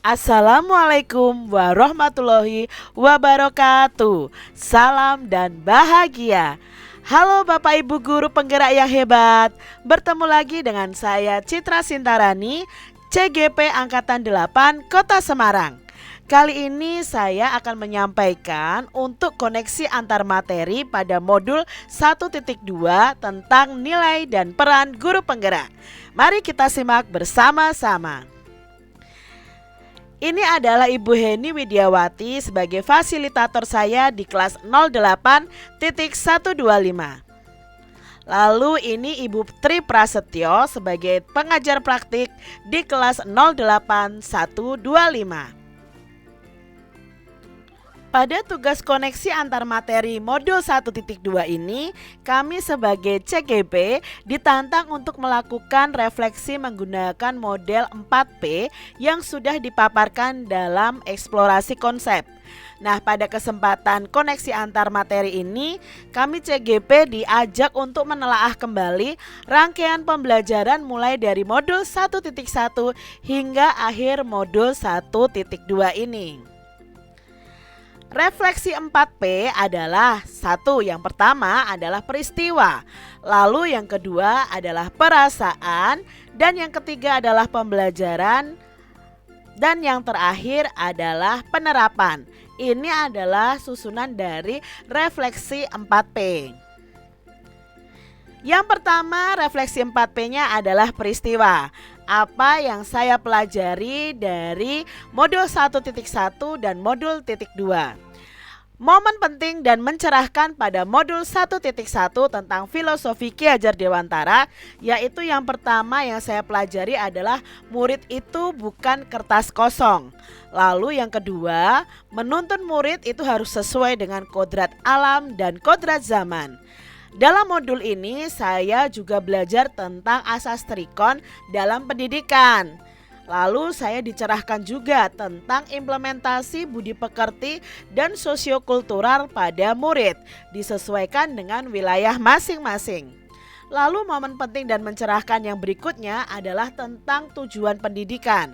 Assalamualaikum warahmatullahi wabarakatuh. Salam dan bahagia. Halo Bapak Ibu guru penggerak yang hebat. Bertemu lagi dengan saya Citra Sintarani, CGP Angkatan 8 Kota Semarang. Kali ini saya akan menyampaikan untuk koneksi antar materi pada modul 1.2 tentang nilai dan peran guru penggerak. Mari kita simak bersama-sama. Ini adalah Ibu Heni Widiawati sebagai fasilitator saya di kelas 08.125. Lalu ini Ibu Tri Prasetyo sebagai pengajar praktik di kelas 08125. Pada tugas koneksi antar materi modul 1.2 ini, kami sebagai CGP ditantang untuk melakukan refleksi menggunakan model 4P yang sudah dipaparkan dalam eksplorasi konsep. Nah, pada kesempatan koneksi antar materi ini, kami CGP diajak untuk menelaah kembali rangkaian pembelajaran mulai dari modul 1.1 hingga akhir modul 1.2 ini. Refleksi 4P adalah yang pertama adalah peristiwa, lalu yang kedua adalah perasaan, dan yang ketiga adalah pembelajaran, dan yang terakhir adalah penerapan. Ini adalah susunan dari refleksi 4P. Yang pertama, refleksi 4P-nya adalah peristiwa. Apa yang saya pelajari dari modul 1.1 dan modul 2. Momen penting dan mencerahkan pada modul 1.1 tentang filosofi Ki Hajar Dewantara, yaitu yang pertama yang saya pelajari adalah murid itu bukan kertas kosong. Lalu yang kedua, menuntun murid itu harus sesuai dengan kodrat alam dan kodrat zaman. Dalam modul ini saya juga belajar tentang asas trikon dalam pendidikan. Lalu saya dicerahkan juga tentang implementasi budi pekerti dan sosiokultural pada murid, disesuaikan dengan wilayah masing-masing. Lalu momen penting dan mencerahkan yang berikutnya adalah tentang tujuan pendidikan.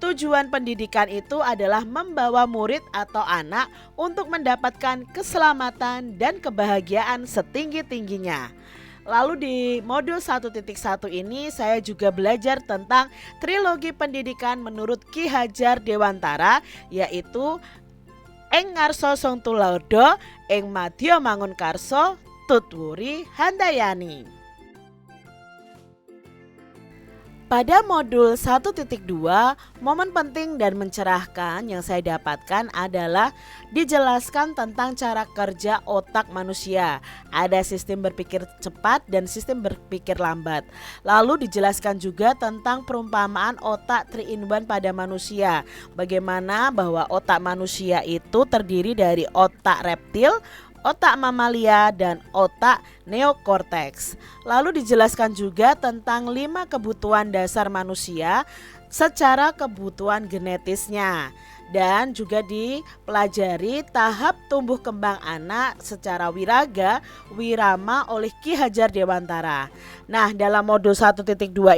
Tujuan pendidikan itu adalah membawa murid atau anak untuk mendapatkan keselamatan dan kebahagiaan setinggi-tingginya. Lalu di modul 1.1 ini saya juga belajar tentang trilogi pendidikan menurut Ki Hajar Dewantara, yaitu Ing Ngarso Song Tulodo, Ing Madya Mangun Karso, Tutwuri Handayani. Pada modul 1.2, momen penting dan mencerahkan yang saya dapatkan adalah dijelaskan tentang cara kerja otak manusia. Ada sistem berpikir cepat dan sistem berpikir lambat. Lalu dijelaskan juga tentang perumpamaan otak 3-in-1 pada manusia. Bagaimana bahwa otak manusia itu terdiri dari otak reptil, otak mamalia, dan otak neokorteks. Lalu dijelaskan juga tentang 5 kebutuhan dasar manusia secara kebutuhan genetisnya. Dan juga dipelajari tahap tumbuh kembang anak secara wiraga, wirama oleh Ki Hajar Dewantara. Nah, dalam modul 1.2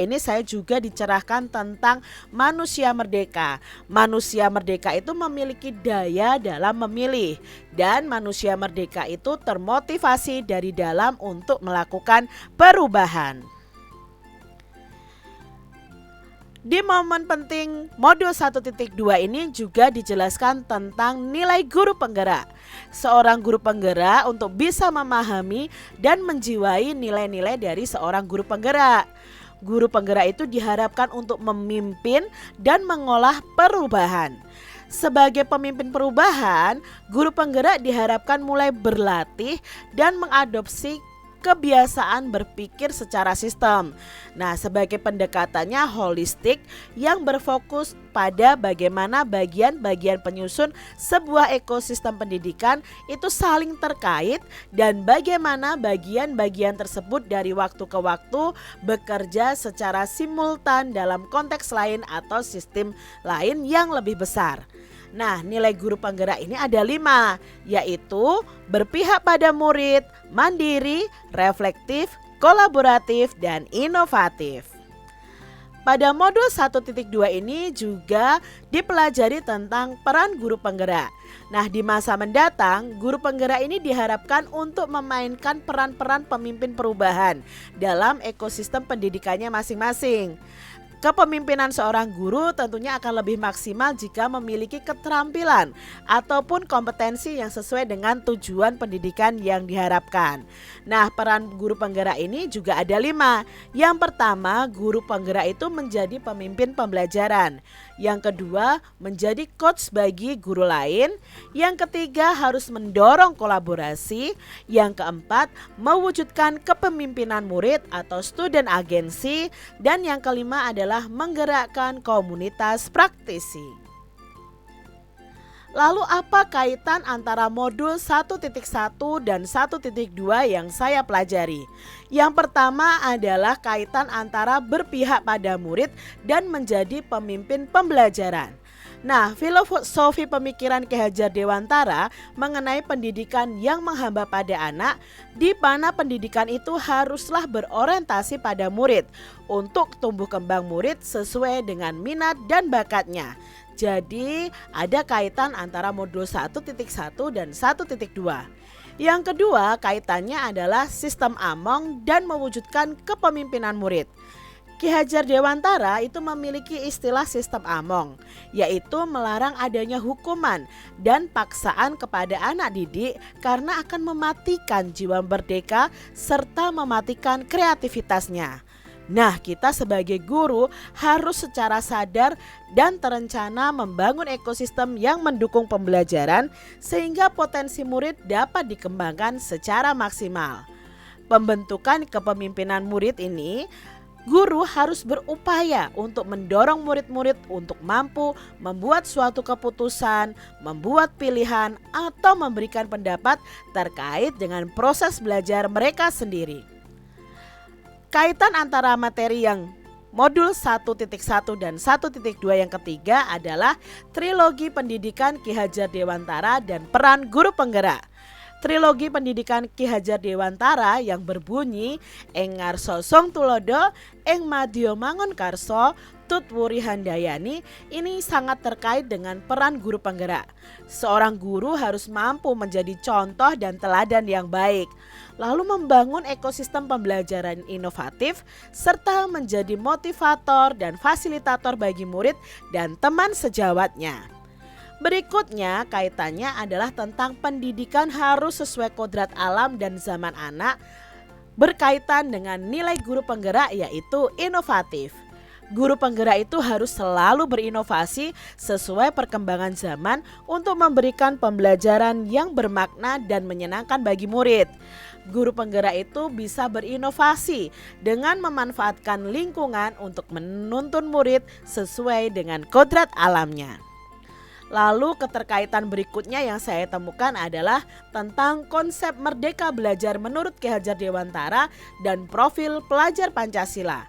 ini saya juga dicerahkan tentang manusia merdeka. Manusia merdeka itu memiliki daya dalam memilih, dan manusia merdeka itu termotivasi dari dalam untuk melakukan perubahan. Di momen penting modul 1.2 ini juga dijelaskan tentang nilai guru penggerak. Seorang guru penggerak untuk bisa memahami dan menjiwai nilai-nilai dari seorang guru penggerak. Guru penggerak itu diharapkan untuk memimpin dan mengolah perubahan. Sebagai pemimpin perubahan, guru penggerak diharapkan mulai berlatih dan mengadopsi kebiasaan berpikir secara sistem. Nah, sebagai pendekatannya holistik yang berfokus pada bagaimana bagian-bagian penyusun sebuah ekosistem pendidikan itu saling terkait dan bagaimana bagian-bagian tersebut dari waktu ke waktu bekerja secara simultan dalam konteks lain atau sistem lain yang lebih besar. Nah, nilai guru penggerak ini ada 5, yaitu berpihak pada murid, mandiri, reflektif, kolaboratif, dan inovatif. pada modul 1.2 ini juga dipelajari tentang peran guru penggerak. Nah, di masa mendatang, guru penggerak ini diharapkan untuk memainkan peran-peran pemimpin perubahan dalam ekosistem pendidikannya masing-masing. Kepemimpinan seorang guru tentunya akan lebih maksimal jika memiliki keterampilan ataupun kompetensi yang sesuai dengan tujuan pendidikan yang diharapkan. Nah, peran guru penggerak ini juga ada 5. Yang pertama, guru penggerak itu menjadi pemimpin pembelajaran. Yang kedua, menjadi coach bagi guru lain. Yang ketiga, harus mendorong kolaborasi. Yang keempat, mewujudkan kepemimpinan murid atau student agency. Dan yang kelima adalah menggerakkan komunitas praktisi. Lalu apa kaitan antara modul 1.1 dan 1.2 yang saya pelajari? Yang pertama adalah kaitan antara berpihak pada murid dan menjadi pemimpin pembelajaran. Nah, filosofi pemikiran Ki Hajar Dewantara mengenai pendidikan yang menghamba pada anak, di mana pendidikan itu haruslah berorientasi pada murid untuk tumbuh kembang murid sesuai dengan minat dan bakatnya. Jadi ada kaitan antara modul 1.1 dan 1.2. Yang kedua kaitannya adalah sistem Among dan mewujudkan kepemimpinan murid. Ki Hajar Dewantara itu memiliki istilah sistem Among, yaitu melarang adanya hukuman dan paksaan kepada anak didik karena akan mematikan jiwa merdeka serta mematikan kreativitasnya. Nah, kita sebagai guru harus secara sadar dan terencana membangun ekosistem yang mendukung pembelajaran sehingga potensi murid dapat dikembangkan secara maksimal. Pembentukan kepemimpinan murid ini, guru harus berupaya untuk mendorong murid-murid untuk mampu membuat suatu keputusan, membuat pilihan, atau memberikan pendapat terkait dengan proses belajar mereka sendiri. Kaitan antara materi yang modul 1.1 dan 1.2 yang ketiga adalah trilogi pendidikan Ki Hajar Dewantara dan peran guru penggerak. Trilogi pendidikan Ki Hajar Dewantara yang berbunyi Ing ngarsa song tulodo, ing madya mangun karso, tut wuri handayani, ini sangat terkait dengan peran guru penggerak. Seorang guru harus mampu menjadi contoh dan teladan yang baik, lalu membangun ekosistem pembelajaran inovatif, serta menjadi motivator dan fasilitator bagi murid dan teman sejawatnya. Berikutnya kaitannya adalah tentang pendidikan harus sesuai kodrat alam dan zaman anak, berkaitan dengan nilai guru penggerak yaitu inovatif. Guru penggerak itu harus selalu berinovasi sesuai perkembangan zaman untuk memberikan pembelajaran yang bermakna dan menyenangkan bagi murid. Guru penggerak itu bisa berinovasi dengan memanfaatkan lingkungan untuk menuntun murid sesuai dengan kodrat alamnya. Lalu keterkaitan berikutnya yang saya temukan adalah tentang konsep merdeka belajar menurut Ki Hajar Dewantara dan profil pelajar Pancasila.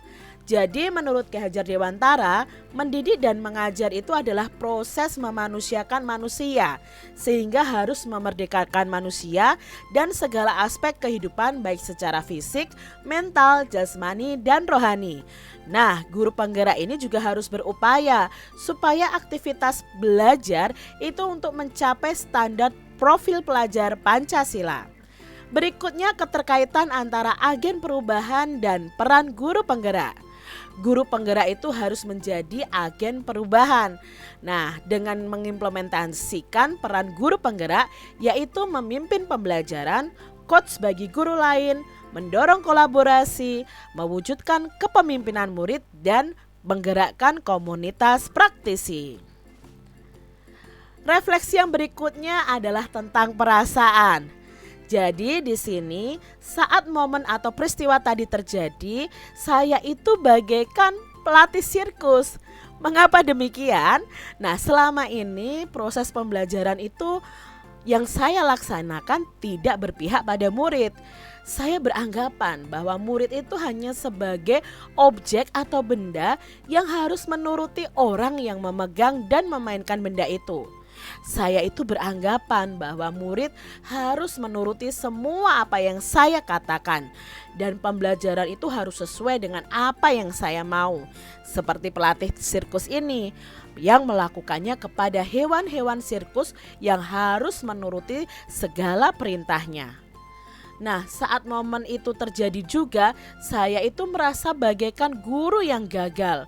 Jadi menurut Ki Hajar Dewantara, mendidik dan mengajar itu adalah proses memanusiakan manusia, sehingga harus memerdekakan manusia dan segala aspek kehidupan baik secara fisik, mental, jasmani, dan rohani. Nah, guru penggerak ini juga harus berupaya supaya aktivitas belajar itu untuk mencapai standar profil pelajar Pancasila. Berikutnya keterkaitan antara agen perubahan dan peran guru penggerak. Guru penggerak itu harus menjadi agen perubahan. Nah, dengan mengimplementasikan peran guru penggerak yaitu memimpin pembelajaran, coach bagi guru lain, mendorong kolaborasi, mewujudkan kepemimpinan murid dan menggerakkan komunitas praktisi. Refleksi yang berikutnya adalah tentang perasaan. Jadi di sini saat momen atau peristiwa tadi terjadi, saya itu bagaikan pelatih sirkus. Mengapa demikian? Nah, selama ini proses pembelajaran itu yang saya laksanakan tidak berpihak pada murid. Saya beranggapan bahwa murid itu hanya sebagai objek atau benda yang harus menuruti orang yang memegang dan memainkan benda itu. Saya itu beranggapan bahwa murid harus menuruti semua apa yang saya katakan, dan pembelajaran itu harus sesuai dengan apa yang saya mau. Seperti pelatih sirkus ini yang melakukannya kepada hewan-hewan sirkus yang harus menuruti segala perintahnya. Nah, saat momen itu terjadi juga, saya itu merasa bagaikan guru yang gagal.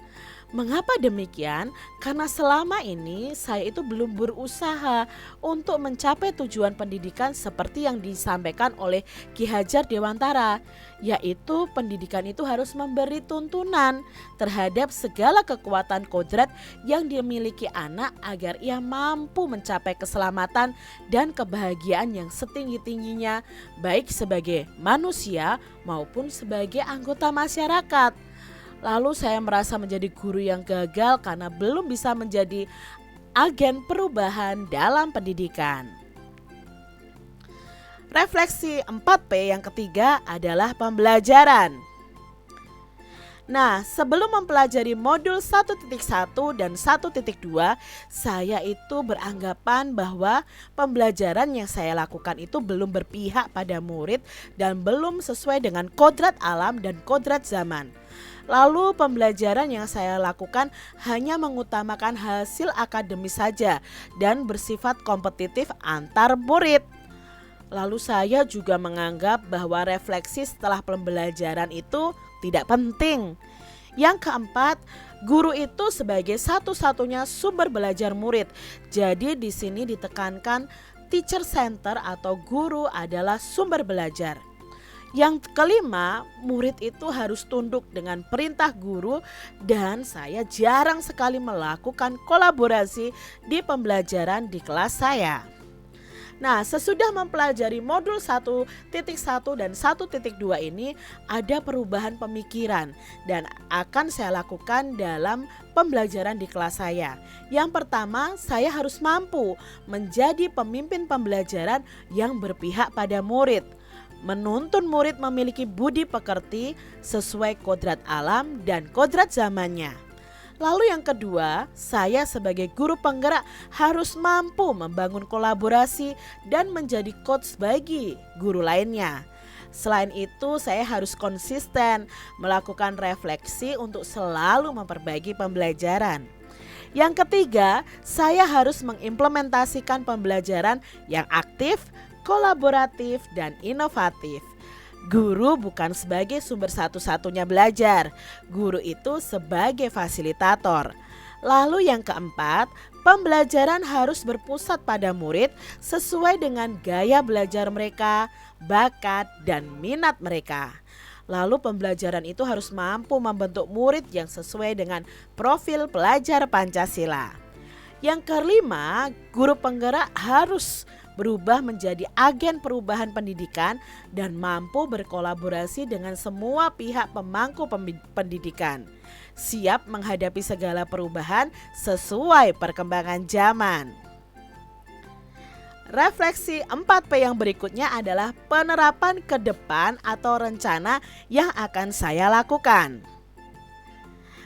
Mengapa demikian? Karena selama ini saya itu belum berusaha untuk mencapai tujuan pendidikan seperti yang disampaikan oleh Ki Hajar Dewantara, yaitu pendidikan itu harus memberi tuntunan terhadap segala kekuatan kodrat yang dimiliki anak agar ia mampu mencapai keselamatan dan kebahagiaan yang setinggi-tingginya, baik sebagai manusia maupun sebagai anggota masyarakat. Lalu saya merasa menjadi guru yang gagal karena belum bisa menjadi agen perubahan dalam pendidikan. Refleksi 4P yang ketiga adalah pembelajaran. Nah, sebelum mempelajari modul 1.1 dan 1.2, saya itu beranggapan bahwa pembelajaran yang saya lakukan itu belum berpihak pada murid dan belum sesuai dengan kodrat alam dan kodrat zaman. Lalu pembelajaran yang saya lakukan hanya mengutamakan hasil akademis saja dan bersifat kompetitif antar murid. Lalu saya juga menganggap bahwa refleksi setelah pembelajaran itu tidak penting. Yang keempat, guru itu sebagai satu-satunya sumber belajar murid. Jadi di sini ditekankan teacher center atau guru adalah sumber belajar. Yang kelima, murid itu harus tunduk dengan perintah guru dan saya jarang sekali melakukan kolaborasi di pembelajaran di kelas saya. Nah, sesudah mempelajari modul 1.1 dan 1.2 ini ada perubahan pemikiran dan akan saya lakukan dalam pembelajaran di kelas saya. Yang pertama, saya harus mampu menjadi pemimpin pembelajaran yang berpihak pada murid. Menuntun murid memiliki budi pekerti sesuai kodrat alam dan kodrat zamannya. Lalu yang kedua, saya sebagai guru penggerak harus mampu membangun kolaborasi dan menjadi coach bagi guru lainnya. Selain itu, saya harus konsisten melakukan refleksi untuk selalu memperbaiki pembelajaran. Yang ketiga, saya harus mengimplementasikan pembelajaran yang aktif, kolaboratif, dan inovatif. Guru bukan sebagai sumber satu-satunya belajar, guru itu sebagai fasilitator. Lalu yang keempat, pembelajaran harus berpusat pada murid sesuai dengan gaya belajar mereka, bakat, dan minat mereka. Lalu pembelajaran itu harus mampu membentuk murid yang sesuai dengan profil pelajar Pancasila. Yang kelima, guru penggerak harus berubah menjadi agen perubahan pendidikan dan mampu berkolaborasi dengan semua pihak pemangku pendidikan. Siap menghadapi segala perubahan sesuai perkembangan zaman. Refleksi 4P yang berikutnya adalah penerapan ke depan atau rencana yang akan saya lakukan.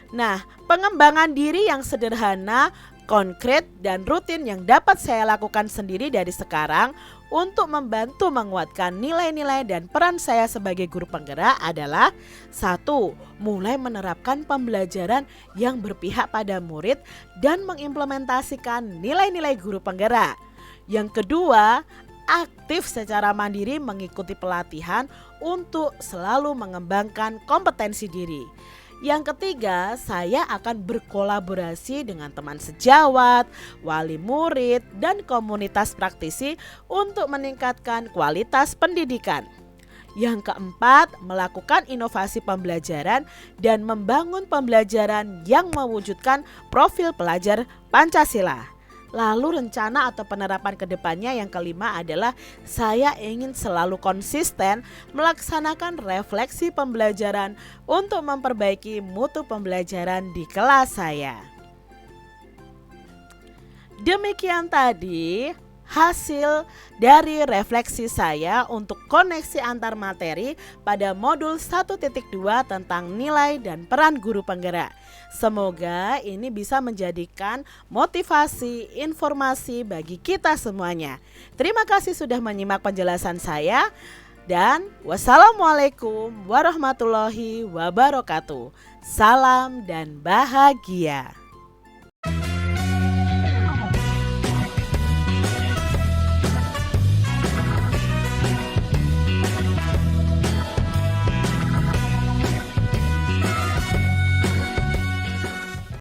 Nah, pengembangan diri yang sederhana, konkret, dan rutin yang dapat saya lakukan sendiri dari sekarang untuk membantu menguatkan nilai-nilai dan peran saya sebagai guru penggerak adalah 1. Mulai menerapkan pembelajaran yang berpihak pada murid dan mengimplementasikan nilai-nilai guru penggerak. Yang kedua, aktif secara mandiri mengikuti pelatihan untuk selalu mengembangkan kompetensi diri. Yang ketiga, saya akan berkolaborasi dengan teman sejawat, wali murid, dan komunitas praktisi untuk meningkatkan kualitas pendidikan. Yang keempat, melakukan inovasi pembelajaran dan membangun pembelajaran yang mewujudkan profil pelajar Pancasila. Lalu rencana atau penerapan kedepannya yang kelima adalah saya ingin selalu konsisten melaksanakan refleksi pembelajaran untuk memperbaiki mutu pembelajaran di kelas saya. Demikian tadi hasil dari refleksi saya untuk koneksi antar materi pada modul 1.2 tentang nilai dan peran guru penggerak. Semoga ini bisa menjadikan motivasi, informasi bagi kita semuanya. Terima kasih sudah menyimak penjelasan saya dan wassalamualaikum warahmatullahi wabarakatuh. Salam dan bahagia.